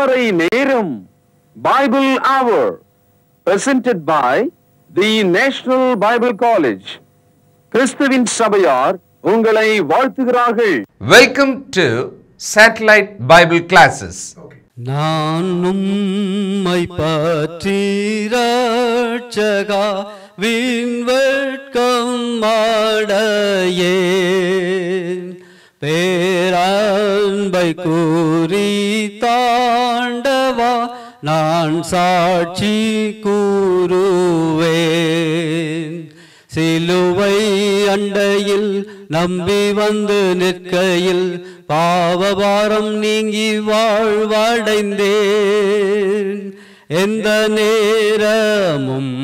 திருமறை நேரம் Bible Hour presented by the National Bible College. கிறிஸ்துவின் சபையார் உங்களை வாழ்த்துகிறார்கள். Welcome to Satellite Bible Classes. நான் உம்மை பற்றி ரட்சகா விண்வெட்கம் அடையேன், பேரன்பை கூறி தாண்டவா நான் சாட்சி கூறுவேன். சிலுவை அண்டையில் நம்பி வந்து நிற்கையில் பாவபாரம் நீங்கி வாழ்வடைந்தேன். எந்த நேரமும்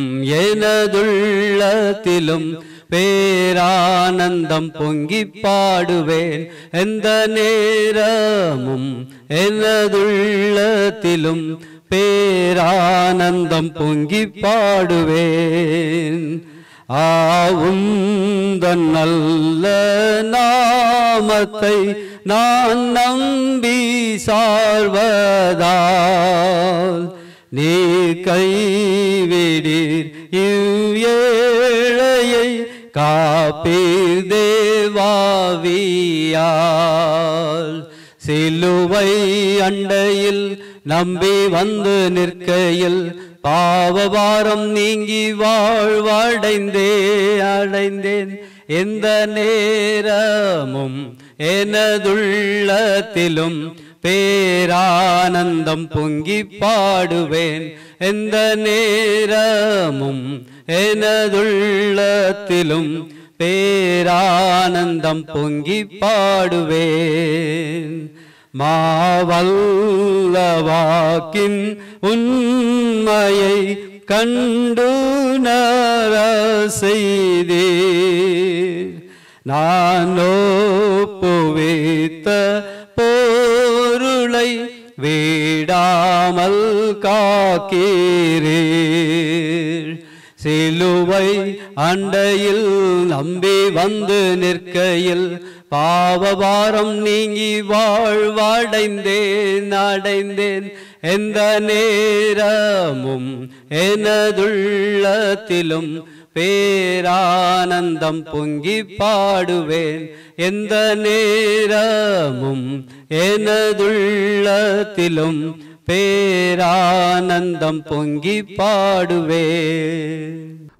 எனதுள்ளத்திலும் பேரானந்தம் பொங்கி பாடுவேன். எந்த நேரமும் எனதுள்ளத்திலும் பேரானந்தம் பொங்கி பாடுவேன். ஆவுந்தன் நல்ல நாமத்தை நான் நம்பி சார்வதால் நீ கைவிடீர் இவ்வேளையை காப்பீர் தேவாவியால். சிலுவை அண்டையில் நம்பி வந்து நிற்கையில் பாவபாரம் நீங்கி வாழ்வடைந்தேன். எந்த நேரமும் எனதுள்ளத்திலும் பேரானந்தம் பொங்கி பாடுவேன். எந்த நேரமும் எனதுள்ளத்திலும் பேரானந்தம் பொங்கி பாடுவேன். மாவல்லவாக்கின் உண்மையை கண்டு நர செய்தீர், நான் ஒப்புவித்த பொருளை விடாமல் காக்கிறீர். சிலுவை அண்டையில் நம்பி வந்து நிற்கையில் பாவபாரம் நீங்கி வாழ்வடைந்தேன். எந்த நேரமும் எனதுள்ளத்திலும் பேரானந்தம் பொங்கி பாடுவேன். எந்த நேரமும் எனதுள்ளத்திலும் பேரானந்தம் பொங்கி பாடுவேன்.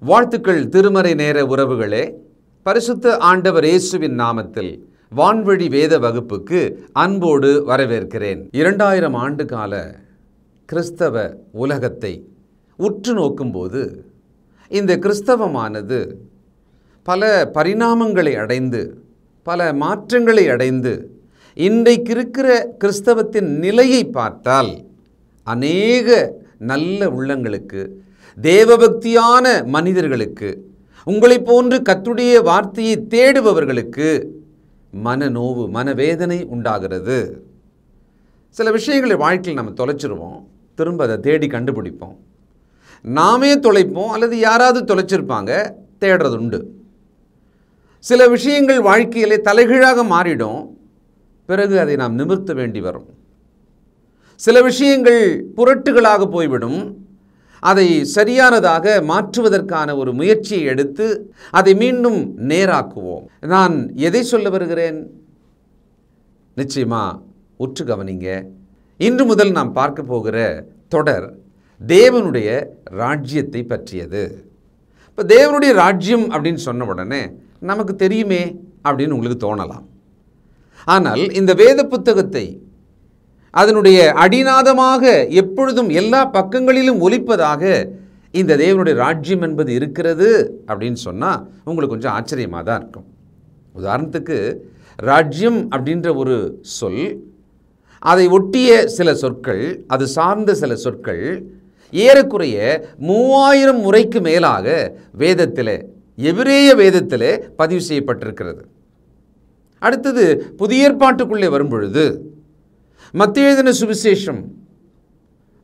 வாழ்த்துக்கள் திருமறை நேர உறவுகளே. பரிசுத்த ஆண்டவர் இயேசுவின் நாமத்தில் வான்வழி வேத வகுப்புக்கு அன்போடு வரவேற்கிறேன். 2000 ஆண்டு கால கிறிஸ்தவ உலகத்தை உற்று நோக்கும்போது இந்த கிறிஸ்தவமானது பல பரிணாமங்களை அடைந்து பல மாற்றங்களை அடைந்து இன்றைக்கு இருக்கிற கிறிஸ்தவத்தின் நிலையை பார்த்தால் அநேக நல்ல உள்ளங்களுக்கு, தேவபக்தியான மனிதர்களுக்கு, உங்களை போன்று கர்த்தருடைய வார்த்தையை தேடுபவர்களுக்கு மனநோவு மனவேதனை உண்டாகிறது. சில விஷயங்களை வாழ்க்கையில் நம்ம தொலைச்சிருவோம், திரும்ப அதை தேடி கண்டுபிடிப்போம். நாமே தொலைப்போம் அல்லது யாராவது தொலைச்சிருப்பாங்க, தேடுறது உண்டு. சில விஷயங்கள் வாழ்க்கையிலே தலைகீழாக மாறிடும், பிறகு அதை நாம் நிமிர்த்த வேண்டி வரும். சில விஷயங்கள் புரட்டுகளாக போய்விடும், அதை சரியானதாக மாற்றுவதற்கான ஒரு முயற்சியை எடுத்து அதை மீண்டும் நேராக்குவோம். நான் எதை சொல்ல வருகிறேன்? நிச்சயமா உற்று கவனிங்க. இன்று முதல் நாம் பார்க்க போகிற தொடர் தேவனுடைய ராஜ்யத்தை பற்றியது. இப்போ தேவனுடைய ராஜ்யம் அப்படின்னு சொன்ன உடனே நமக்கு தெரியுமே அப்படின்னு உங்களுக்கு தோணலாம். ஆனால் இந்த வேத புத்தகத்தை அதனுடைய அடிநாதமாக எப்பொழுதும் எல்லா பக்கங்களிலும் ஒலிப்பதாக இந்த தேவனுடைய ராஜ்யம் என்பது இருக்கிறது அப்படின்னு சொன்னால் உங்களுக்கு கொஞ்சம் ஆச்சரியமாக தான் இருக்கும். உதாரணத்துக்கு ராஜ்யம் அப்படின்ற ஒரு சொல், அதை ஒட்டிய சில சொற்கள், அது சார்ந்த சில சொற்கள் ஏறக்குறைய 3000 முறைக்கு மேலாக வேதத்தில், எபிரேய வேதத்தில் பதிவு செய்யப்பட்டிருக்கிறது. அடுத்தது புதிய ஏற்பாட்டுக்குள்ளே வரும்பொழுது மத்தேயு எழுதின சுவிசேஷம்,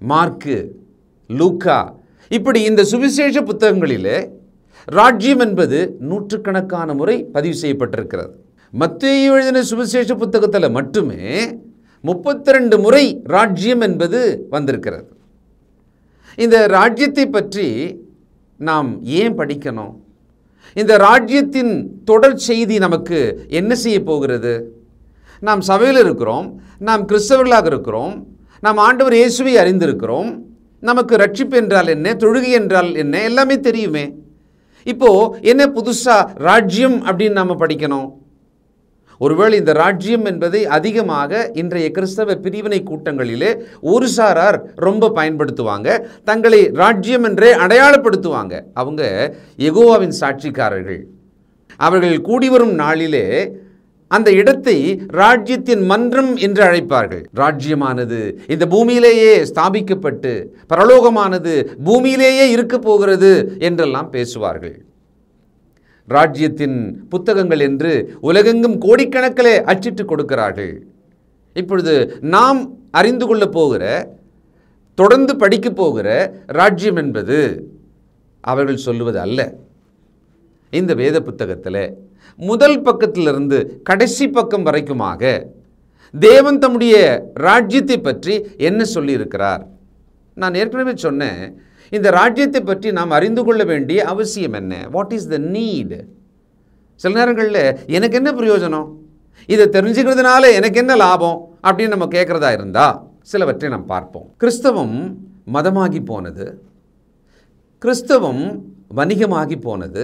மார்க்கு, லூக்கா, இப்படி இந்த சுவிசேஷ புத்தகங்களிலே ராஜ்யம் என்பது நூற்றுக்கணக்கான முறை பதிவு செய்யப்பட்டிருக்கிறது. மத்தேயு எழுதின சுவிசேஷ புத்தகத்தில் மட்டுமே 32 முறை ராஜ்யம் என்பது வந்திருக்கிறது. இந்த ராஜ்யத்தை பற்றி நாம் ஏன் படிக்கணும்? இந்த ராஜ்யத்தின் தொடர் செய்தி நமக்கு என்ன செய்ய போகிறது? நாம் சபையில் இருக்கிறோம், நாம் கிறிஸ்தவர்களாக இருக்கிறோம், நாம் ஆண்டவர் இயேசுவை அறிந்திருக்கிறோம், நமக்கு ரட்சிப்பு என்றால் என்ன, தொழுகை என்றால் என்ன, எல்லாமே தெரியுமே. இப்போ என்ன புதுசா ராஜ்யம் அப்படின்னு நாம் படிக்கணும்? ஒருவேளை இந்த ராஜ்யம் என்பதை அதிகமாக இன்றைய கிறிஸ்தவ பிரிவினை கூட்டங்களிலே ஒரு சாரார் ரொம்ப பயன்படுத்துவாங்க. தங்களை ராஜ்யம் என்றே அடையாளப்படுத்துவாங்க. அவங்க யெகோவாவின் சாட்சிக்காரர்கள். அவர்கள் கூடி வரும் நாளிலே அந்த இடத்தை ராஜ்யத்தின் மன்றம் என்று அழைப்பார்கள். ராஜ்யமானது இந்த பூமியிலேயே ஸ்தாபிக்கப்பட்டு பரலோகமானது பூமியிலேயே இருக்க போகிறது என்றெல்லாம் பேசுவார்கள். ராஜ்யத்தின் புத்தகங்கள் என்று உலகெங்கும் கோடிக்கணக்கிலே அச்சிட்டு கொடுக்கிறார்கள். இப்பொழுது நாம் அறிந்து கொள்ள போகிற, தொடர்ந்து படிக்க போகிற ராஜ்யம் என்பது அவர்கள் சொல்லுவது அல்ல. இந்த வேத புத்தகத்தில் முதல் பக்கத்திலிருந்து கடைசி பக்கம் வரைக்குமாக தேவன் தம்முடைய ராஜ்யத்தை பற்றி என்ன சொல்லியிருக்கிறார்? நான் ஏற்கனவே சொன்னேன், இந்த ராஜ்யத்தை பற்றி நாம் அறிந்து கொள்ள வேண்டிய அவசியம் என்ன? What is the need? சில நேரங்களில் எனக்கு என்ன பிரயோஜனம், இதை தெரிஞ்சுக்கிறதுனால எனக்கு என்ன லாபம் அப்படின்னு நம்ம கேட்குறதா இருந்தால் சிலவற்றை நாம் பார்ப்போம். கிறிஸ்தவம் மதமாகி போனது, கிறிஸ்தவம் வணிகமாகி போனது,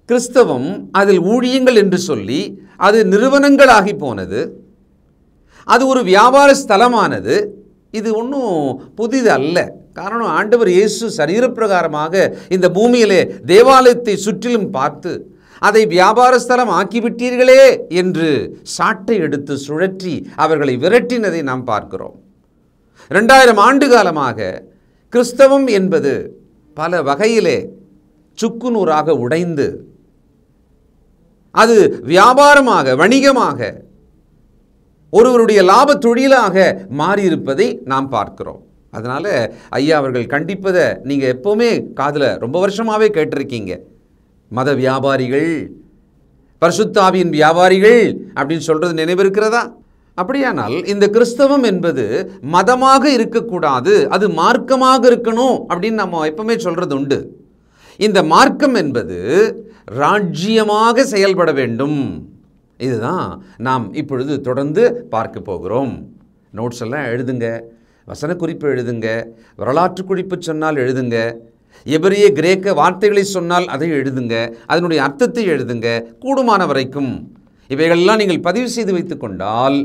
கிறிஸ்தவம் அதில் ஊழியங்கள் என்று சொல்லி அது நிறுவனங்களாகி போனது, அது ஒரு வியாபார ஸ்தலமானது. இது ஒன்றும் புதிது அல்ல. காரணம், ஆண்டவர் இயேசு சரீரப்பிரகாரமாக இந்த பூமியிலே தேவாலயத்தை சுற்றிலும் பார்த்து அதை வியாபார ஸ்தலம் ஆக்கிவிட்டீர்களே என்று சாட்டை எடுத்து சுழற்றி அவர்களை விரட்டினதை நாம் பார்க்கிறோம். 2000 ஆண்டு காலமாக கிறிஸ்தவம் என்பது பல வகையிலே சுக்குநூறாக உடைந்து அது வியாபாரமாக, வணிகமாக, ஒருவருடைய லாப தொழிலாக மாறியிருப்பதை நாம் பார்க்கிறோம். அதனால் ஐயா அவர்கள் கண்டிப்பதை நீங்கள் எப்போவுமே காதில் ரொம்ப வருஷமாகவே கேட்டிருக்கீங்க. மத வியாபாரிகள், பரிசுத்த ஆவியின் வியாபாரிகள் அப்படின்னு சொல்கிறது நினைவிருக்கிறதா? அப்படியானால் இந்த கிறிஸ்தவம் என்பது மதமாக இருக்கக்கூடாது, அது மார்க்கமாக இருக்கணும் அப்படின்னு நம்ம எப்பவுமே சொல்கிறது உண்டு. இந்த மார்க்கம் என்பது ராஜ்யமாக செயல்பட வேண்டும். இதுதான் நாம் இப்பொழுது தொடர்ந்து பார்க்க போகிறோம். நோட்ஸ் எல்லாம் எழுதுங்க, வசன குறிப்பு எழுதுங்க, வரலாற்று குறிப்பு சொன்னால் எழுதுங்க, எபிரிய கிரேக்க வார்த்தைகளை சொன்னால் அதை எழுதுங்க, அதனுடைய அர்த்தத்தை எழுதுங்க. கூடுமான வரைக்கும் இவைகளெல்லாம் நீங்கள் பதிவு செய்து வைத்து கொண்டால்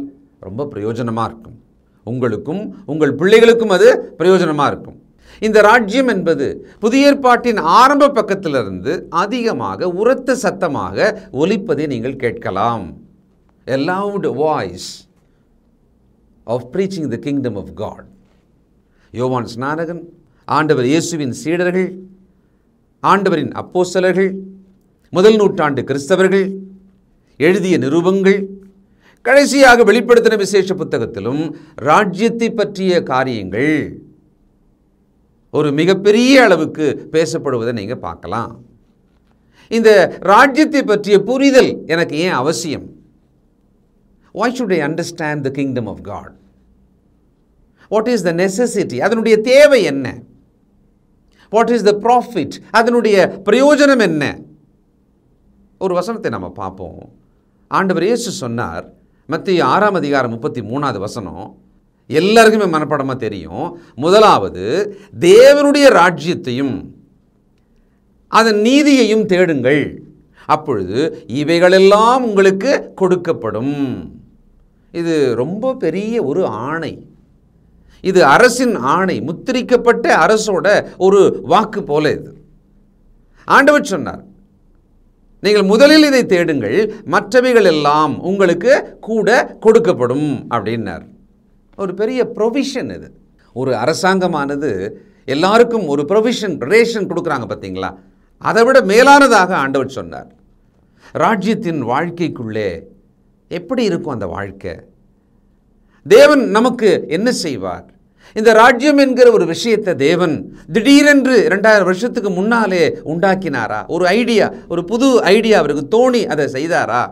ரொம்ப பிரயோஜனமாக இருக்கும். உங்களுக்கும் உங்கள் பிள்ளைகளுக்கும் அது பிரயோஜனமாக இருக்கும். இந்த ராஜ்யம் என்பது புதிய ஏற்பாட்டின் ஆரம்ப பக்கத்திலிருந்து அதிகமாக உரத்த சத்தமாக ஒலிப்பதை நீங்கள் கேட்கலாம். A loud voice of preaching the kingdom of God. யோவான் ஸ்நானகன், ஆண்டவர் இயேசுவின் சீடர்கள், ஆண்டவரின் அப்போஸ்தலர்கள், முதல் நூற்றாண்டு கிறிஸ்தவர்கள் எழுதிய நிருபங்கள், கடைசியாக வெளிப்படுத்தின விசேஷ புத்தகத்திலும் ராஜ்யத்தை பற்றிய காரியங்கள் ஒரு மிகப்பெரிய அளவுக்கு பேசப்படுவதை நீங்கள் பார்க்கலாம். இந்த ராஜ்யத்தை பற்றிய புரிதல் எனக்கு ஏன் அவசியம்? Why should I understand the kingdom of God? What is the necessity? அதனுடைய தேவை என்ன? What is the profit? அதனுடைய பிரயோஜனம் என்ன? ஒரு வசனத்தை நம்ம பார்ப்போம். ஆண்டவர் இயேசு சொன்னார், மத்தேயு 6ஆம் அதிகாரம் 33வது வசனம் எல்லாருக்குமே மனப்பாடமாக தெரியும். முதலாவது, தேவனுடைய ராஜ்யத்தையும் அதன் நீதியையும் தேடுங்கள், அப்பொழுது இவைகளெல்லாம் உங்களுக்கு கொடுக்கப்படும். இது ரொம்ப பெரிய ஒரு ஆணை. இது அரசின் ஆணை, முத்திரிக்கப்பட்ட அரசோட ஒரு வாக்கு போல. இது ஆண்டவர் சொன்னார், நீங்கள் முதலில் இதை தேடுங்கள், மற்றவைகள் எல்லாம் உங்களுக்கு கூட கொடுக்கப்படும் அப்படின்னார். ஒரு பெரிய ப்ரொவிஷன் இது. ஒரு அரசாங்கமானது எல்லாருக்கும் ஒரு ப்ரொவிஷன், ரேஷன் கொடுக்குறாங்க பார்த்தீங்களா? அதை விட மேலானதாக ஆண்டவர் சொன்னார். ராஜ்யத்தின் வாழ்க்கைக்குள்ளே எப்படி இருக்கும் அந்த வாழ்க்கை? தேவன் நமக்கு என்ன செய்வார்? இந்த ராஜ்யம் என்கிற ஒரு விஷயத்தை தேவன் திடீரென்று 2000 வருஷத்துக்கு முன்னாலே உண்டாக்கினாரா? ஒரு ஐடியா, ஒரு புது ஐடியா அவருக்கு தோணி அதை செய்தாரா?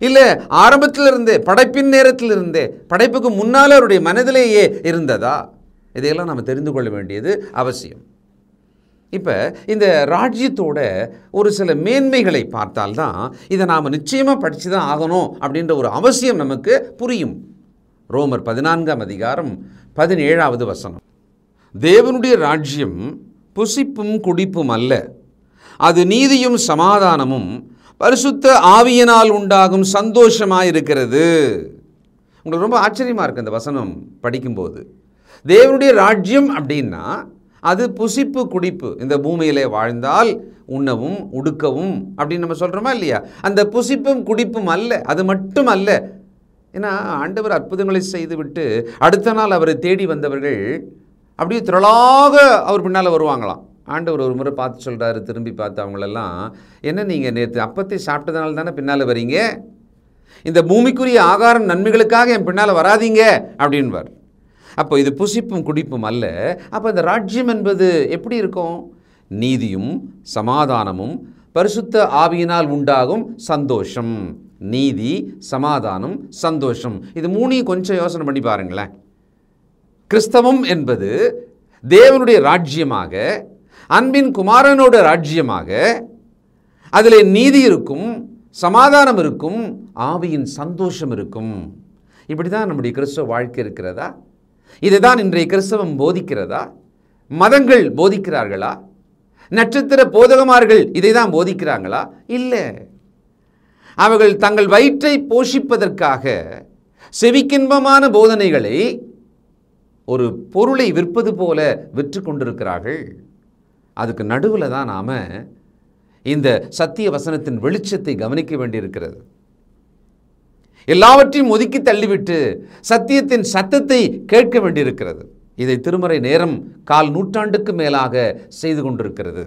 இல்லை ஆரம்பத்தில் இருந்தே, படைப்பின் நேரத்தில் இருந்தே, படைப்புக்கு முன்னால் அவருடைய மனதிலேயே இருந்ததா? இதையெல்லாம் நாம் தெரிந்து கொள்ள வேண்டியது அவசியம். இப்போ இந்த ராஜ்யத்தோட ஒரு சில மேன்மைகளை பார்த்தால்தான் இதை நாம் நிச்சயமாக படித்து தான் ஆகணும் அப்படின்ற ஒரு அவசியம் நமக்கு புரியும். ரோமர் 14ஆம் அதிகாரம் 17வது வசனம். தேவனுடைய ராஜ்யம் புசிப்பும் குடிப்பும் அல்ல, அது நீதியும் சமாதானமும் பரிசுத்த ஆவியினால் உண்டாகும் சந்தோஷமாயிருக்கிறது. உங்களுக்கு ரொம்ப ஆச்சரியமாக இருக்குது இந்த வசனம் படிக்கும்போது. தேவனுடைய ராஜ்யம் அப்படின்னா அது புசிப்பு குடிப்பு. இந்த பூமியிலே வாழ்ந்தால் உண்ணவும் உடுக்கவும் அப்படின்னு நம்ம சொல்கிறோமா இல்லையா? அந்த புசிப்பும் குடிப்பும் அல்ல, அது மட்டும் அல்ல. ஏன்னா ஆண்டவர் அற்புதங்களை செய்துவிட்டு அடுத்த நாள் அவரை தேடி வந்தவர்கள் அப்படியே திரளாக அவர் பின்னால் வருவாங்களாம். ஆண்டவர் ஒரு முறை பார்த்து சொல்கிறாரு, திரும்பி பார்த்து அவங்களெல்லாம், என்ன நீங்கள் நேற்று அப்பத்தை சாப்பிட்டதுனால தானே பின்னால் வரீங்க, இந்த பூமிக்குரிய ஆகாரம் நன்மைகளுக்காக என் பின்னால் வராதீங்க அப்படின்வார். அப்போ இது புசிப்பும் குடிப்பும் அல்ல. அப்போ இந்த ராஜ்யம் என்பது எப்படி இருக்கும்? நீதியும் சமாதானமும் பரிசுத்த ஆவியினால் உண்டாகும் சந்தோஷம். நீதி, சமாதானம், சந்தோஷம், இது மூணையும் கொஞ்சம் யோசனை பண்ணி பாருங்களேன். கிறிஸ்தவம் என்பது தேவனுடைய ராஜ்யமாக, அன்பின் குமாரனோட ராஜ்யமாக, அதில் நீதி இருக்கும், சமாதானம் இருக்கும், ஆவியின் சந்தோஷம் இருக்கும். இப்படி தான் நம்முடைய கிறிஸ்தவ வாழ்க்கை இருக்கிறதா? இதுதான் இன்றைய கிறிஸ்தவம் போதிக்கிறதா? மதங்கள் போதிக்கிறார்களா? நட்சத்திர போதகமார்கள் இதை தான் போதிக்கிறாங்களா? இல்லை. அவர்கள் தங்கள் வயிற்றை போஷிப்பதற்காக செவிக்கின்பமான போதனைகளை ஒரு பொருளை விற்பது போல விற்று கொண்டிருக்கிறார்கள். அதுக்கு நடுவில் தான் நாம் இந்த சத்திய வசனத்தின் வெளிச்சத்தை கவனிக்க வேண்டியிருக்கிறது. எல்லாவற்றையும் ஒதுக்கி தள்ளிவிட்டு சத்தியத்தின் சத்தத்தை கேட்க வேண்டியிருக்கிறது. இதை திருமறை நேரம் 1/4 நூற்றாண்டுக்கு மேலாக செய்து கொண்டிருக்கிறது.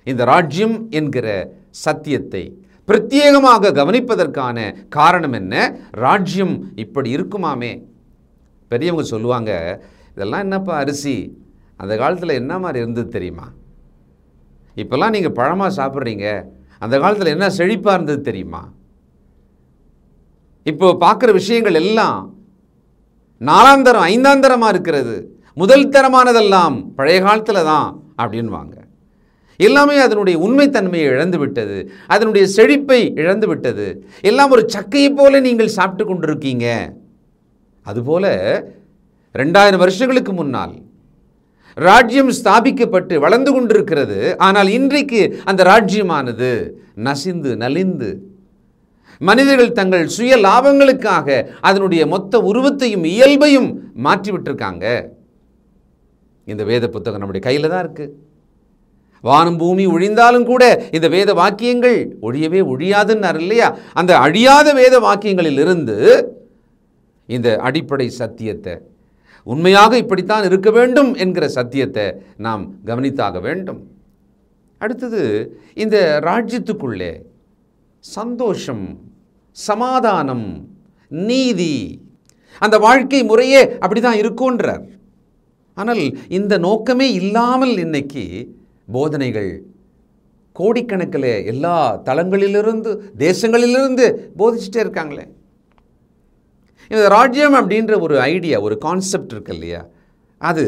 இந்த ராஜ்யம் என்கிற சத்தியத்தை பிரத்யேகமாக கவனிப்பதற்கான காரணம் என்ன? ராஜ்யம் இப்படி இருக்குமாமே. பெரியவங்க சொல்லுவாங்க, இதெல்லாம் என்னப்பா அரிசி, அந்த காலத்தில் என்ன மாதிரி இருந்தது தெரியுமா? இப்போல்லாம் நீங்கள் பழமாக சாப்பிட்றீங்க, அந்த காலத்தில் என்ன செழிப்பாக இருந்தது தெரியுமா? இப்போ பார்க்குற விஷயங்கள் எல்லாம் 4ஆம் தரம் 5ஆம் தரமாக இருக்கிறது, முதல் தரமானதெல்லாம் பழைய காலத்தில் தான் அப்படின்வாங்க. எல்லாமே அதனுடைய உண்மைத்தன்மையை இழந்து விட்டது, அதனுடைய செழிப்பை இழந்து விட்டது. எல்லாம் ஒரு சக்கையை போல நீங்கள் சாப்பிட்டு கொண்டிருக்கீங்க. அதுபோல 2000 வருஷங்களுக்கு முன்னால் ராஜ்யம் ஸ்தாபிக்கப்பட்டு வளர்ந்து கொண்டிருக்கிறது. ஆனால் இன்றைக்கு அந்த ராஜ்யமானது நசிந்து நலிந்து மனிதர்கள் தங்கள் சுய லாபங்களுக்காக அதனுடைய மொத்த உருவத்தையும் இயல்பையும் மாற்றிவிட்டிருக்காங்க. இந்த வேத புத்தகம் நம்முடைய கையில் தான் இருக்குது. வானம் பூமி ஒழிந்தாலும் கூட இந்த வேத வாக்கியங்கள் ஒழியவே ஒழியாதுன்னார் இல்லையா? அந்த அழியாத வேத வாக்கியங்களில் இருந்து இந்த அடிப்படை சத்தியத்தை, உண்மையாக இப்படித்தான் இருக்க வேண்டும் என்கிற சத்தியத்தை நாம் கவனித்தாக வேண்டும். அடுத்தது, இந்த ராஜ்யத்துக்குள்ளே சந்தோஷம், சமாதானம், நீதி, அந்த வாழ்க்கை முறையே அப்படிதான் இருக்குன்றார். ஆனால் இந்த நோக்கமே இல்லாமல் இன்னைக்கு போதனைகள் கோடிக்கணக்கில் எல்லா தளங்களிலிருந்து தேசங்களிலிருந்து போதிச்சுட்டே இருக்காங்களே. இந்த ராஜ்யம் அப்படின்ற ஒரு ஐடியா, ஒரு கான்செப்ட் இருக்கு இல்லையா, அது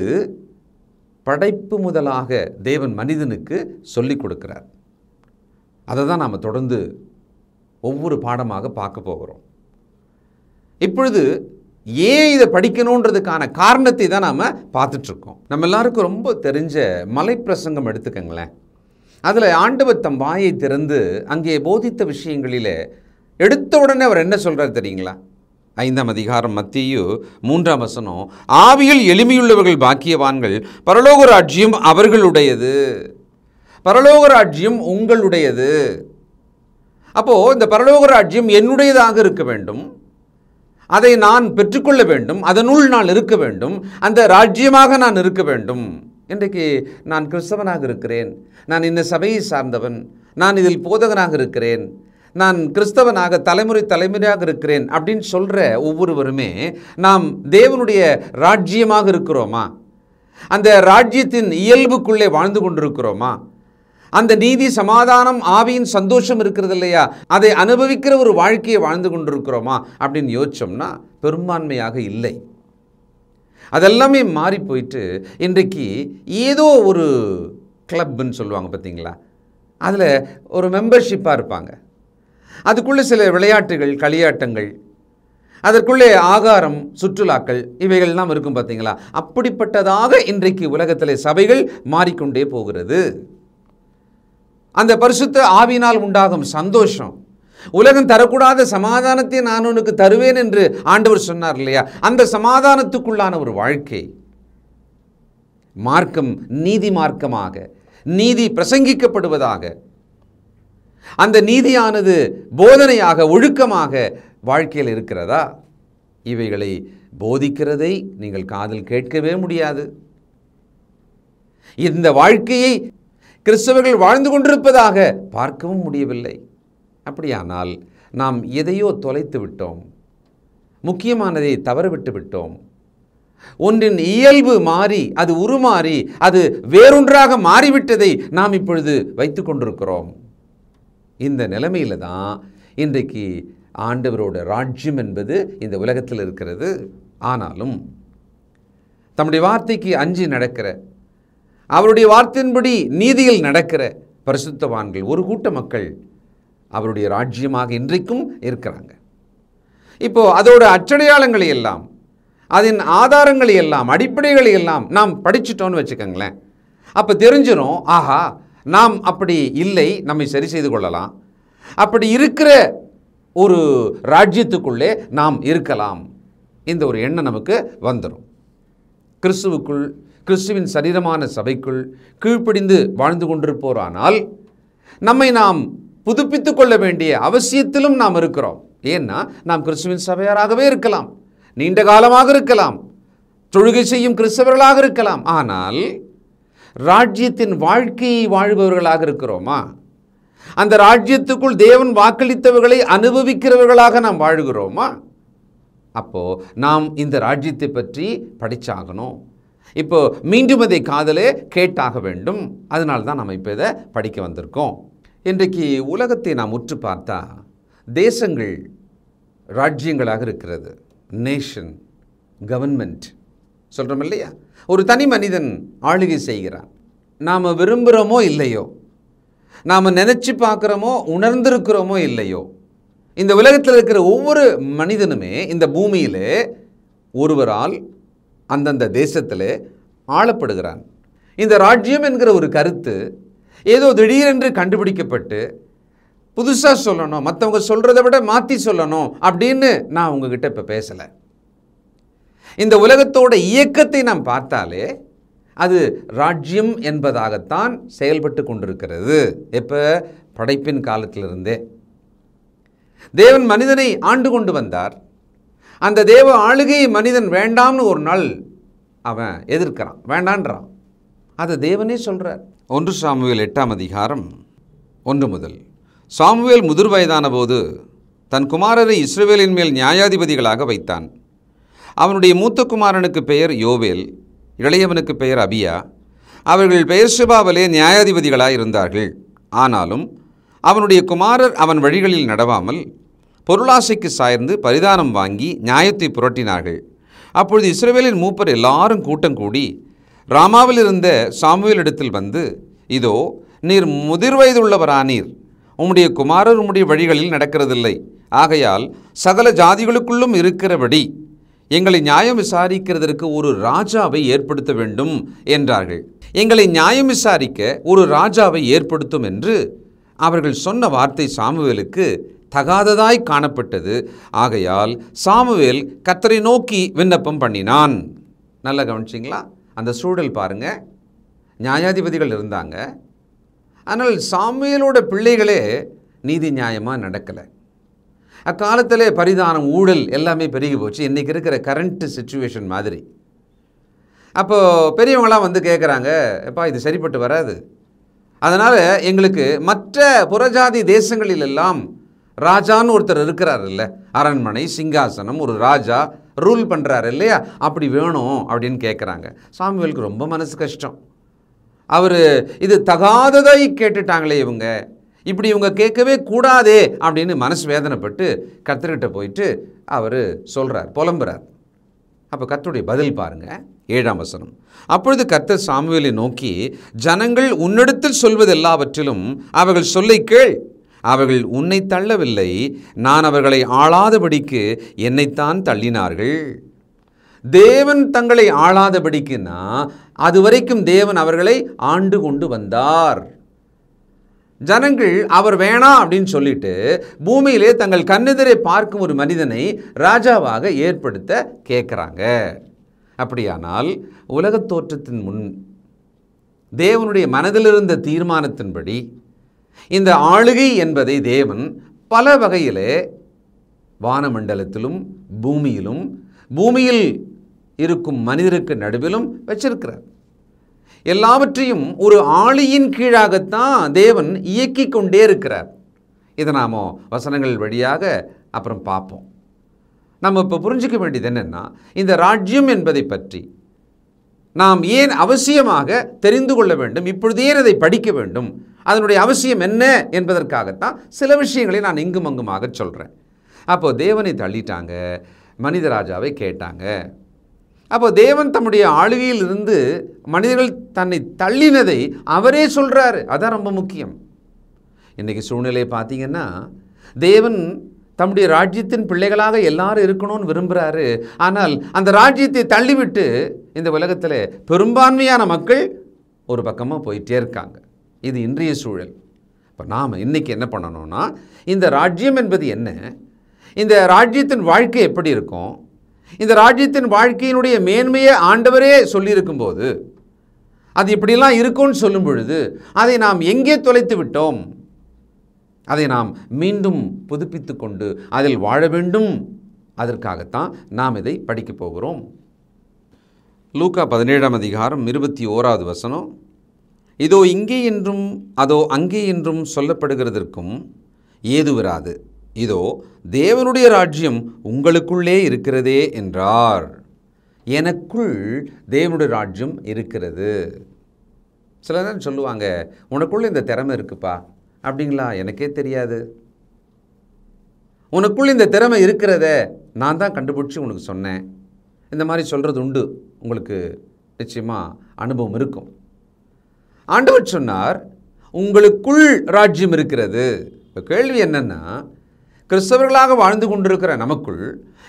படைப்பு முதலாக தேவன் மனிதனுக்கு சொல்லிக் கொடுக்கிறார். அதை தான் நாம் தொடர்ந்து ஒவ்வொரு பாடமாக பார்க்க போகிறோம். இப்பொழுது ஏன் இதை படிக்கணுன்றதுக்கான காரணத்தை தான் நாம் பார்த்துட்ருக்கோம். நம்ம எல்லாருக்கும் ரொம்ப தெரிஞ்ச மலை பிரசங்கம் எடுத்துக்கங்களேன். அதில் ஆண்டவர் தம் வாயை திறந்து அங்கே போதித்த விஷயங்களில் எடுத்த உடனே அவர் என்ன சொல்கிறார் தெரியுங்களா? 5ஆம் அதிகாரம் மத்தேயு 3ஆம் வசனம், ஆவியில் எளிமையுள்ளவர்கள் பாக்கியவான்கள், பரலோக ராஜ்யம் அவர்களுடையது. பரலோக ராஜ்யம் உங்களுடையது. அப்போது இந்த பரலோக ராஜ்யம் என்னுடையதாக இருக்க வேண்டும், அதை நான் பெற்றுக்கொள்ள வேண்டும், அதனுள் நான் இருக்க வேண்டும், அந்த ராஜ்யமாக நான் இருக்க வேண்டும். இன்றைக்கு நான் கிறிஸ்தவனாக இருக்கிறேன், நான் இந்த சபையை சார்ந்தவன், நான் இதில் போதகனாக இருக்கிறேன், நான் கிறிஸ்தவனாக தலைமுறையாக இருக்கிறேன் அப்படின்னு சொல்கிற ஒவ்வொருவருமே நாம் தேவனுடைய ராஜ்யமாக இருக்கிறோமா? அந்த ராஜ்யத்தின் இயல்புக்குள்ளே வாழ்ந்து கொண்டிருக்கிறோமா? அந்த நீதி, சமாதானம், ஆவியின் சந்தோஷம் இருக்கிறது இல்லையா, அதை அனுபவிக்கிற ஒரு வாழ்க்கையை வாழ்ந்து கொண்டிருக்கிறோமா அப்படின்னு யோசிச்சோம்னா பெரும்பான்மையாக இல்லை. அதெல்லாமே மாறி போயிட்டு இன்றைக்கு ஏதோ ஒரு கிளப்னு சொல்லுவாங்க பார்த்தீங்களா, அதில் ஒரு மெம்பர்ஷிப்பாக இருப்பாங்க. அதுக்குள்ளே சில விளையாட்டுகள், களியாட்டங்கள், அதற்குள்ளே ஆகாரம், சுற்றுலாக்கள், இவைகள்லாம் இருக்கும் பார்த்தீங்களா. அப்படிப்பட்டதாக இன்றைக்கு உலகத்திலே சபைகள் மாறிக்கொண்டே போகிறது. அந்த பரிசுத்த ஆவியினால் உண்டாகும் சந்தோஷம், உலகம் தரக்கூடாத சமாதானத்தை நான் உனக்கு தருவேன் என்று ஆண்டவர் சொன்னார் இல்லையா, அந்த சமாதானத்துக்குள்ளான ஒரு வாழ்க்கை. மார்க்கம் நீதி மார்க்கமாக, நீதி பிரசங்கிக்கப்படுவதாக, அந்த நீதியானது போதனையாக, ஒழுக்கமாக வாழ்க்கையில் இருக்கிறதா? இவைகளை போதிக்கிறதை நீங்கள் காதில் கேட்கவே முடியாது. இந்த வாழ்க்கையை கிறிஸ்தவர்கள் வாழ்ந்து கொண்டிருப்பதாக பார்க்கவும் முடியவில்லை. அப்படியானால் நாம் எதையோ தொலைத்து விட்டோம், முக்கியமானதை தவறவிட்டு விட்டோம். ஒன்றின் இயல்பு மாறி, அது உருமாறி, அது வேறொன்றாக மாறிவிட்டதை நாம் இப்பொழுது வைத்து கொண்டிருக்கிறோம். இந்த நிலைமையில தான் இன்றைக்கு ஆண்டவரோட ராஜ்யம் என்பது இந்த உலகத்தில் இருக்கிறது. ஆனாலும் தம்முடைய வார்த்தைக்கு அஞ்சி நடக்கிற, அவருடைய வார்த்தையின்படி நீதியில் நடக்கிற பரிசுத்தவான்கள் ஒரு கூட்ட மக்கள் அவருடைய ராஜ்யமாக இன்றைக்கும் இருக்கிறாங்க. இப்போ அதோட அச்சடையாளங்களை எல்லாம், அதன் ஆதாரங்களை எல்லாம், அடிப்படைகளை எல்லாம் நாம் படிச்சுட்டோன்னு வச்சுக்கோங்களேன். அப்போ தெரிஞ்சிடும், ஆஹா நாம் அப்படி இல்லை, நம்மை சரி செய்து கொள்ளலாம், அப்படி இருக்கிற ஒரு ராஜ்யத்துக்குள்ளே நாம் இருக்கலாம், இந்த ஒரு எண்ணம் நமக்கு வந்துடும். கிறிஸ்துவுக்குள், கிறிஸ்துவின் சரீரமான சபைக்குள் கீழ்ப்படிந்து வாழ்ந்து கொண்டிருப்போரானால் நம்மை நாம் புதுப்பித்து கொள்ள வேண்டிய அவசியத்திலும் நாம் இருக்கிறோம். ஏன்னா நாம் கிறிஸ்துவின் சபையாராகவே இருக்கலாம், நீண்ட காலமாக இருக்கலாம், தொழுகை செய்யும் கிறிஸ்தவர்களாக இருக்கலாம். ஆனால் ராஜ்யத்தின் வாழ்க்கையை வாழ்பவர்களாக இருக்கிறோமா? அந்த ராஜ்யத்துக்குள் தேவன் வாக்களித்தவர்களை அனுபவிக்கிறவர்களாக நாம் வாழ்கிறோமா? அப்போ நாம் இந்த ராஜ்யத்தை பற்றி படிச்சாகணும். இப்போ மீண்டும் அதை காதலே கேட்டாக வேண்டும். அதனால தான் நம்ம இப்போ இதை படிக்க வந்திருக்கோம். இன்றைக்கு உலகத்தை நாம் உற்று பார்த்தா தேசங்கள் ராஜ்யங்களாக இருக்கிறது. நேஷன், கவர்மெண்ட் சொல்கிறோம் இல்லையா? ஒரு தனி மனிதன் ஆளுகை செய்கிறான். நாம் விரும்புகிறோமோ இல்லையோ, நாம் நினச்சி பார்க்குறோமோ, உணர்ந்திருக்கிறோமோ இல்லையோ, இந்த உலகத்தில் இருக்கிற ஒவ்வொரு மனிதனுமே இந்த பூமியிலே ஒருவரால் அந்தந்த தேசத்தில் ஆளப்படுகிறான். இந்த ராஜ்யம் என்கிற ஒரு கருத்து ஏதோ திடீரென்று கண்டுபிடிக்கப்பட்டு புதுசாக சொல்லணும், மற்றவங்க சொல்கிறத விட மாற்றி சொல்லணும் அப்படின்னு நான் உங்ககிட்ட இப்போ பேசலை. இந்த உலகத்தோட இயக்கத்தை நாம் பார்த்தாலே அது ராஜ்யம் என்பதாகத்தான் செயல்பட்டு கொண்டிருக்கிறது. எப்போ? படைப்பின் காலத்திலிருந்தே தேவன் மனிதனை ஆண்டு கொண்டு வந்தார். அந்த தேவ ஆளுகையை மனிதன் வேண்டாம்னு ஒரு நாள் அவன் எதிர்க்கிறான், வேண்டான்றான். அதை தேவனே சொல்கிறார். 1 சாமுவேல் 8ஆம் அதிகாரம் 1 முதல். சாமுவேல் முதிர் வயதான போது தன் குமாரரை இஸ்ரவேலின் மேல் நியாயாதிபதிகளாக வைத்தான். அவனுடைய மூத்த குமாரனுக்கு பெயர் யோவேல், இளையவனுக்கு பெயர் அபியா. அவர்கள் பெயர்ஷெபாவிலே நியாயாதிபதிகளாக இருந்தார்கள். ஆனாலும் அவனுடைய குமாரர் அவன் வழிகளில் நடவாமல் பொருளாசைக்கு சாய்ந்து பரிதானம் வாங்கி நியாயத்தை புரட்டினார்கள். அப்பொழுது இஸ்ரவேலின் மூப்பர் எல்லாரும் கூட்டம் கூடி ராமாவில் இருந்த சாமுவேலிடத்தில் வந்து, இதோ நீர் முதிர் வயதுள்ளவரானீர், உம்முடைய குமாரர் உம்முடைய வழிகளில் நடக்கிறதில்லை. ஆகையால் சகல ஜாதிகளுக்குள்ளும் இருக்கிறபடி எங்களை நியாயம் விசாரிக்கிறதற்கு ஒரு ராஜாவை ஏற்படுத்த வேண்டும் என்றார்கள். எங்களை நியாயம் விசாரிக்க ஒரு ராஜாவை ஏற்படுத்தும் என்று அவர்கள் சொன்ன வார்த்தை சாமுவேலுக்கு தகாததாய் காணப்பட்டது. ஆகையால் சாமுவேல் கர்த்தரை நோக்கி விண்ணப்பம் பண்ணினான். நல்லா கவனிச்சிங்களா? அந்த சூழல் பாருங்க. நியாயாதிபதிகள் இருந்தாங்க, ஆனால் சாமுவேலோட பிள்ளைகளே நீதி நியாயமாக நடக்கலை. அக்காலத்தில் பரிதானம், ஊழல் எல்லாமே பெருகி போச்சு. இன்றைக்கி இருக்கிற கரண்ட் சிச்சுவேஷன் மாதிரி. அப்போது பெரியவங்களாம் வந்து கேட்குறாங்க, எப்பா இது சரிப்பட்டு வராது, அதனால் எங்களுக்கு மற்ற புறஜாதி தேசங்களிலெல்லாம் ராஜான்னு ஒருத்தர் இருக்கிறார் இல்லை, அரண்மனை, சிங்காசனம், ஒரு ராஜா ரூல் பண்ணுறாரு இல்லையா, அப்படி வேணும் அப்படின்னு கேட்குறாங்க. சாமுவேலுக்கு ரொம்ப மனசு கஷ்டம். அவர் இது தகாததை கேட்டுட்டாங்களே இவங்க, இப்படி இவங்க கேட்கவே கூடாதே அப்படின்னு மனசு வேதனைப்பட்டு கர்த்தர்கிட்ட போயிட்டு அவர் சொல்கிறார், புலம்புறார். அப்போ கர்த்தருடைய பதில் பாருங்க, 7ஆம் வசனம். அப்பொழுது கர்த்தர் சாமுவேலை நோக்கி, ஜனங்கள் உன்னிடத்தில் சொல்வது எல்லாவற்றிலும் அவர்கள் சொல்லை கேள். அவர்கள் உன்னை தள்ளவில்லை, நான் அவர்களை ஆளாதபடிக்கு என்னைத்தான் தள்ளினார்கள். தேவன் தங்களை ஆளாதபடிக்குன்னா அதுவரைக்கும் தேவன் அவர்களை ஆண்டு கொண்டு வந்தார். ஜனங்கள் அவர் வேணாம் அப்படின்னு சொல்லிட்டு பூமியிலே தங்கள் கண்ணெதிரே பார்க்கும் ஒரு மனிதனை ராஜாவாக ஏற்படுத்த கேட்குறாங்க. அப்படியானால் உலகத் தோற்றத்தின் முன் தேவனுடைய மனதிலிருந்த தீர்மானத்தின்படி இந்த ஆளுகை என்பதை தேவன் பல வகையிலே வானமண்டலத்திலும் பூமியிலும் பூமியில் இருக்கும் மனிதருக்கு நடுவிலும் வச்சிருக்கிறார். எல்லாவற்றையும் ஒரு ஆளியின் கீழாகத்தான் தேவன் இயக்கி கொண்டே இருக்கிறார். இதை நாம் வசனங்கள் வழியாக அப்புறம் பார்ப்போம். நம்ம இப்போ புரிஞ்சிக்க வேண்டியது என்னென்னா, இந்த ராஜ்யம் என்பதை பற்றி நாம் ஏன் அவசியமாக தெரிந்து கொள்ள வேண்டும், இப்பொழுதே அதை படிக்க வேண்டும், அதனுடைய அவசியம் என்ன என்பதற்காகத்தான் சில விஷயங்களை நான் இங்கும் அங்குமாக சொல்கிறேன். அப்போது தேவனை தள்ளிட்டாங்க, மனித ராஜாவை கேட்டாங்க. அப்போ தேவன் தம்முடைய ஆளுகையில் இருந்து மனிதர்கள் தன்னை தள்ளினதை அவரே சொல்கிறாரு. அதான் ரொம்ப முக்கியம். இன்றைக்கி சூழ்நிலையை பார்த்தீங்கன்னா, தேவன் தம்முடைய ராஜ்யத்தின் பிள்ளைகளாக எல்லாரும் இருக்கணும்னு விரும்புகிறாரு. ஆனால் அந்த ராஜ்யத்தை தள்ளிவிட்டு இந்த உலகத்தில் பெரும்பான்மையான மக்கள் ஒரு பக்கமாக போயிட்டே இருக்காங்க. இது இன்றைய சூழல். இப்போ நாம் இன்றைக்கி என்ன பண்ணணும்னா, இந்த ராஜ்யம் என்பது என்ன, இந்த ராஜ்யத்தின் வாழ்க்கை எப்படி இருக்கும், இந்த ராஜ்யத்தின் வாழ்க்கையினுடைய மேன்மையை ஆண்டவரே சொல்லியிருக்கும்போது அது இப்படிலாம் இருக்கும்னு சொல்லும் பொழுது அதை நாம் எங்கே தொலைத்து விட்டோம், அதை நாம் மீண்டும் புதுப்பித்து கொண்டு அதில் வாழ வேண்டும். அதற்காகத்தான் நாம் இதை படிக்கப் போகிறோம். லூக்கா 17ஆம் அதிகாரம் 21வது வசனம். இதோ இங்கே என்றும் அதோ அங்கே என்றும் சொல்லப்படுகிறதற்கும் ஏது வராது. இதோ தேவனுடைய ராஜ்யம் உங்களுக்குள்ளே இருக்கிறதே என்றார். எனக்குள் தேவனுடைய ராஜ்யம் இருக்கிறது. சில நேரம் சொல்லுவாங்க, உனக்குள்ள இந்த திறமை இருக்குப்பா. அப்படிங்களா? எனக்கே தெரியாது. உனக்குள்ள இந்த திறமை இருக்கிறத நான் தான் கண்டுபிடிச்சி உனக்கு சொன்னேன். இந்த மாதிரி சொல்கிறது உண்டு. உங்களுக்கு நிச்சயமாக அனுபவம் இருக்கும். ஆண்டவர் சொன்னார், உங்களுக்குள் ராஜ்யம் இருக்கிறது. இப்போ கேள்வி என்னென்னா, கிறிஸ்தவர்களாக வாழ்ந்து கொண்டிருக்கிற நமக்குள்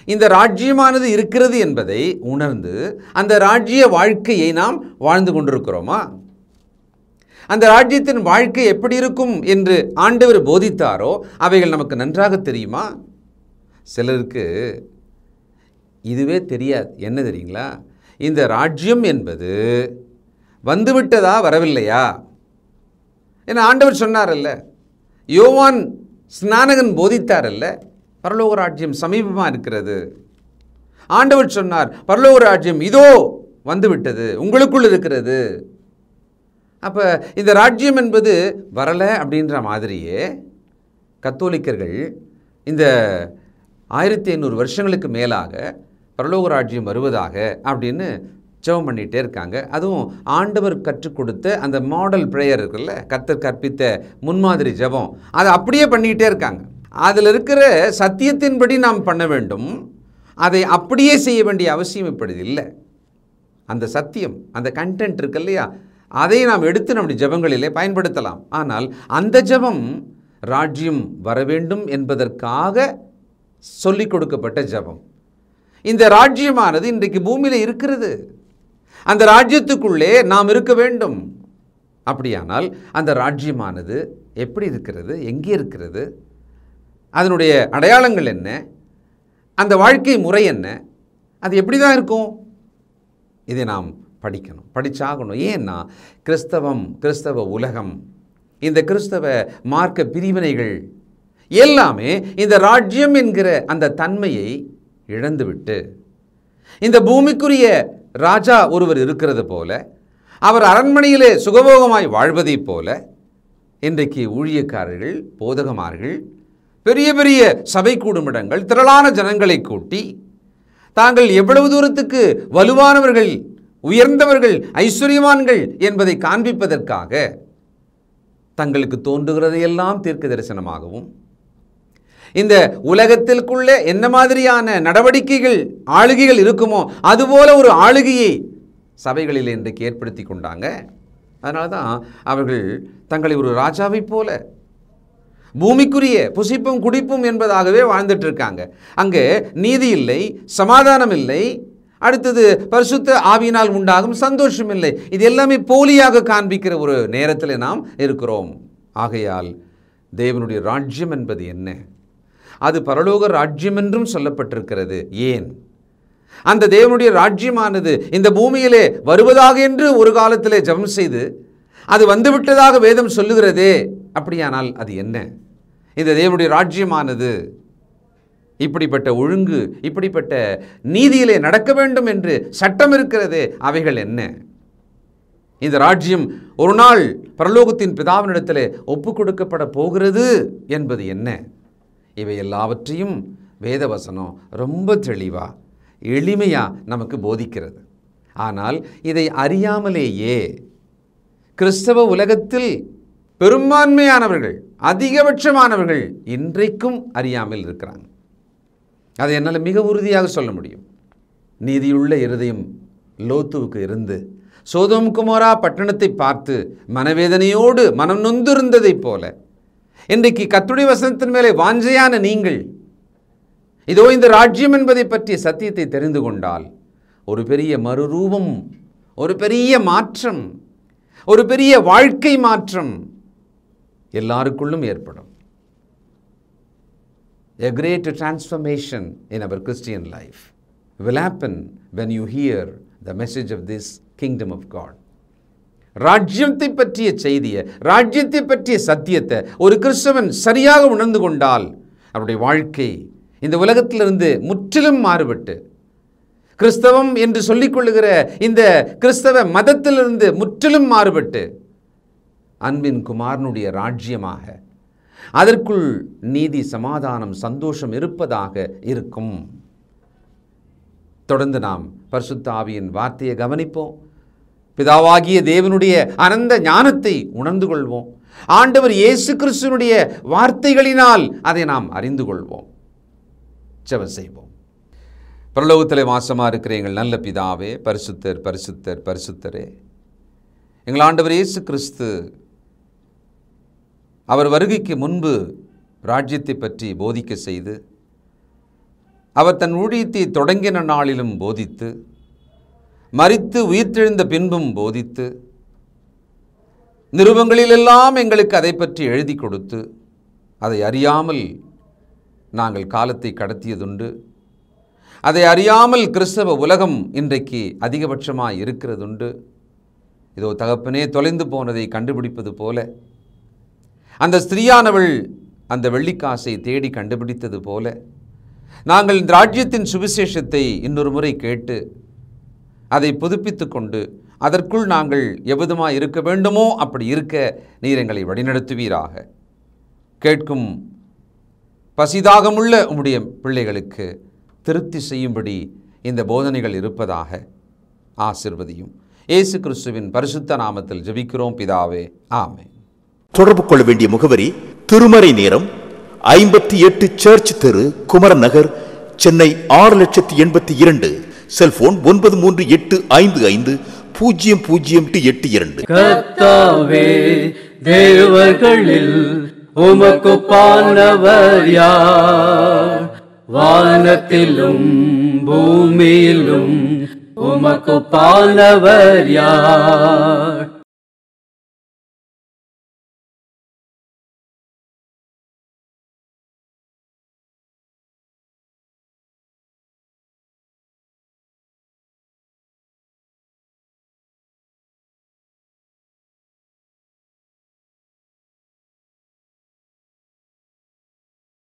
இந்த ராஜ்யமானது இருக்கிறது என்பதை உணர்ந்து அந்த ராஜ்ய வாழ்க்கையை நாம் வாழ்ந்து கொண்டிருக்கிறோமா? அந்த ராஜ்யத்தின் வாழ்க்கை எப்படி இருக்கும் என்று ஆண்டவர் போதித்தாரோ அவைகள் நமக்கு நன்றாக தெரியுமா? சிலருக்கு இதுவே தெரியாது. என்ன தெரியுங்களா? இந்த ராஜ்யம் என்பது வந்துவிட்டதா வரவில்லையா? ஏன்னா ஆண்டவர் சொன்னாரல்ல, யோவான் ஸ்நானகன் போதித்தாரல்ல, பரலோக ராஜ்யம் சமீபமாக இருக்கிறது. ஆண்டவர் சொன்னார், பரலோக ராஜ்யம் இதோ வந்துவிட்டது, உங்களுக்குள் இருக்கிறது. அப்போ இந்த ராஜ்யம் என்பது வரலை அப்படின்ற மாதிரியே கத்தோலிக்கர்கள் இந்த 1500 வருஷங்களுக்கு மேலாக பரலோக ராஜ்யம் வருவதாக அப்படின்னு ஜெபம் பண்ணிகிட்டே இருக்காங்க. அதுவும் ஆண்டவர் கற்றுக் கொடுத்த அந்த மாடல் ப்ரேயர் இருக்குல்ல, கர்த்தர் கற்பித்த முன்மாதிரி ஜெபம், அதை அப்படியே பண்ணிக்கிட்டே இருக்காங்க. அதில் இருக்கிற சத்தியத்தின்படி நாம் பண்ண வேண்டும். அதை அப்படியே செய்ய வேண்டிய அவசியம் இப்படி இல்லை. அந்த சத்தியம், அந்த கண்டென்ட் இருக்கு இல்லையா, அதை நாம் எடுத்து நம்முடைய ஜெபங்களிலே பயன்படுத்தலாம். ஆனால் அந்த ஜெபம் ராஜ்யம் வர வேண்டும் என்பதற்காக சொல்லிக் கொடுக்கப்பட்ட ஜெபம். இந்த ராஜ்யமானது இன்றைக்கு பூமியில் இருக்கிறது. அந்த ராஜ்யத்துக்குள்ளே நாம் இருக்க வேண்டும். அப்படியானால் அந்த ராஜ்யமானது எப்படி இருக்கிறது, எங்கே இருக்கிறது, அதனுடைய அடையாளங்கள் என்ன, அந்த வாழ்க்கை முறை என்ன, அது எப்படி தான் இருக்கும், இதை நாம் படிக்கணும், படித்தாகணும். ஏன்னா கிறிஸ்தவ உலகம், இந்த கிறிஸ்தவ மார்க்க பிரிவினைகள் எல்லாமே இந்த ராஜ்யம் என்கிற அந்த தன்மையை இழந்துவிட்டு, இந்த பூமிக்குரிய ராஜா ஒருவர் இருக்கிறது போல, அவர் அரண்மனையிலே சுகபோகமாய் வாழ்வதைப் போல இன்றைக்கு ஊழியக்காரர்கள், போதகமார்கள் பெரிய பெரிய சபை கூடுமிடங்கள், திரளான ஜனங்களை கூட்டி தாங்கள் எவ்வளவு தூரத்துக்கு வலுவானவர்கள், உயர்ந்தவர்கள், ஐஸ்வர்யவான்கள் என்பதை காண்பிப்பதற்காக தங்களுக்கு தோன்றுகிறதையெல்லாம் தீர்க்க தரிசனமாகவும், இந்த உலகத்திற்குள்ளே என்ன மாதிரியான நடவடிக்கைகள், ஆளுகைகள் இருக்குமோ அதுபோல ஒரு ஆளுகையை சபைகளில் இன்றைக்கு ஏற்படுத்தி கொண்டாங்க. அதனால தான் அவர்கள் தங்களை ஒரு ராஜாவை போல பூமிக்குரிய புசிப்பும் குடிப்பும் என்பதாகவே வாழ்ந்துட்டு இருக்காங்க. அங்கே நீதி இல்லை, சமாதானம் இல்லை, அடுத்தது பரிசுத்த ஆவியினால் உண்டாகும் சந்தோஷம் இல்லை. இது எல்லாமே போலியாக காண்பிக்கிற ஒரு நேரத்தில் நாம் இருக்கிறோம். ஆகையால் தேவனுடைய ராஜ்யம் என்பது என்ன? அது பரலோக ராஜ்யம் என்றும் சொல்லப்பட்டிருக்கிறது. ஏன்? அந்த தேவனுடைய ராஜ்யமானது இந்த பூமியிலே வருவதாக என்று ஒரு காலத்திலே ஜெபம் செய்து அது வந்துவிட்டதாக வேதம் சொல்லுகிறதே. அப்படியானால் அது என்ன? இந்த தேவனுடைய ராஜ்யமானது இப்படிப்பட்ட ஒழுங்கு, இப்படிப்பட்ட நீதியிலே நடக்க வேண்டும் என்று சட்டம் இருக்கிறதே, அவைகள் என்ன? இந்த ராஜ்யம் ஒரு நாள் பரலோகத்தின் பிதாவினிடத்திலே ஒப்பு கொடுக்கப்பட போகிறது என்பது என்ன? இவை எல்லாவற்றையும் வேதவசனம் ரொம்ப தெளிவா, எளிமையா நமக்கு போதிக்கிறது. ஆனால் இதை அறியாமலேயே கிறிஸ்தவ உலகத்தில் பெரும்பான்மையானவர்கள், அதிகபட்சமானவர்கள் இன்றைக்கும் அறியாமல் இருக்கிறாங்க. அதை என்னால் மிக உறுதியாக சொல்ல முடியும். நீதியுள்ள இருதயம் லோத்துவுக்கு இருந்து சோதோம் குமோரா பட்டணத்தை பார்த்து மனவேதனையோடு மனம் நொந்திருந்ததைப் போல இன்றைக்கு கர்த்தருடைய வசனத்தின் மேலே வாஞ்சையான நீங்கள் இதோ இந்த ராஜ்யம் என்பதை பற்றிய சத்தியத்தை தெரிந்து கொண்டால் ஒரு பெரிய மறுரூபம், ஒரு பெரிய மாற்றம், ஒரு பெரிய வாழ்க்கை மாற்றம் எல்லாருக்குள்ளும் ஏற்படும். A great transformation in our Christian life will happen when you hear the message of this kingdom of God. ராஜ்யத்தை பற்றிய செய்தியை, ராஜ்யத்தை பற்றிய சத்தியத்தை ஒரு கிறிஸ்தவன் சரியாக உணர்ந்து கொண்டால் அவருடைய வாழ்க்கை இந்த உலகத்திலிருந்து முற்றிலும் மாறுபட்டு கிறிஸ்தவம் என்று சொல்லிக்கொள்ளுகிற இந்த கிறிஸ்தவ மதத்திலிருந்து முற்றிலும் மாறுபட்டு அன்பின் குமாரனுடைய ராஜ்யமாக, அதற்குள் நீதி, சமாதானம், சந்தோஷம் இருப்பதாக இருக்கும். தொடர்ந்து நாம் பரிசுத்த ஆவியின் வார்த்தையை கவனிப்போம். பிதாவாகிய தேவனுடைய அனந்த ஞானத்தை உணர்ந்து கொள்வோம். ஆண்டவர் இயேசு கிறிஸ்துவினுடைய வார்த்தைகளினால் அதை நாம் அறிந்து கொள்வோம். ஜெபம் செய்வோம். பரலோகத்திலே வாசமாக இருக்கிற எங்கள் நல்ல பிதாவே, பரிசுத்தர் பரிசுத்தர் பரிசுத்தரே, எங்கள் ஆண்டவர் இயேசு கிறிஸ்து அவர் வருகைக்கு முன்பு ராஜ்யத்தை பற்றி போதிக்க செய்து, அவர் தன் ஊழியத்தை தொடங்கின நாளிலும் போதித்து, மரித்து உயிர்த்தெழுந்த பின்பும் போதித்து, நிருபங்களிலெல்லாம் எங்களுக்கு அதை பற்றி எழுதி கொடுத்து, அதை அறியாமல் நாங்கள் காலத்தை கடத்தியதுண்டு. அதை அறியாமல் கிறிஸ்தவ உலகம் இன்றைக்கு அதிகபட்சமாக இருக்கிறதுண்டு. இதோ தகப்பனே, தொலைந்து போனதை கண்டுபிடிப்பது போல அந்த ஸ்திரீயானவள் அந்த வெள்ளிக்காசை தேடி கண்டுபிடித்தது போல நாங்கள் இந்த ராஜ்யத்தின் சுவிசேஷத்தை இன்னொரு முறை கேட்டு அதை புதுப்பித்து கொண்டு அதற்குள் நாங்கள் எவ்விதமாக இருக்க வேண்டுமோ அப்படி இருக்க நீர் எங்களை வழிநடத்துவீராக. கேட்கும் பசிதாகமுள்ள உம்முடைய பிள்ளைகளுக்கு திருப்தி செய்யும்படி இந்த போதனைகள் இருப்பதாக ஆசீர்வதியும். இயேசு கிறிஸ்துவின் பரிசுத்த நாமத்தில் ஜெபிக்கிறோம் பிதாவே, ஆமென். தொடர்பு கொள்ள வேண்டிய முகவரி: திருமறை நேரம், 58 சர்ச் தெரு, குமரன் நகர், சென்னை 6082. செல்போன் 9385500882. கர்த்தாவே, தேவர்களில் உமக்கு பானவர் யார்? வானத்திலும் பூமியிலும் உமக்கு பானவர் யார்?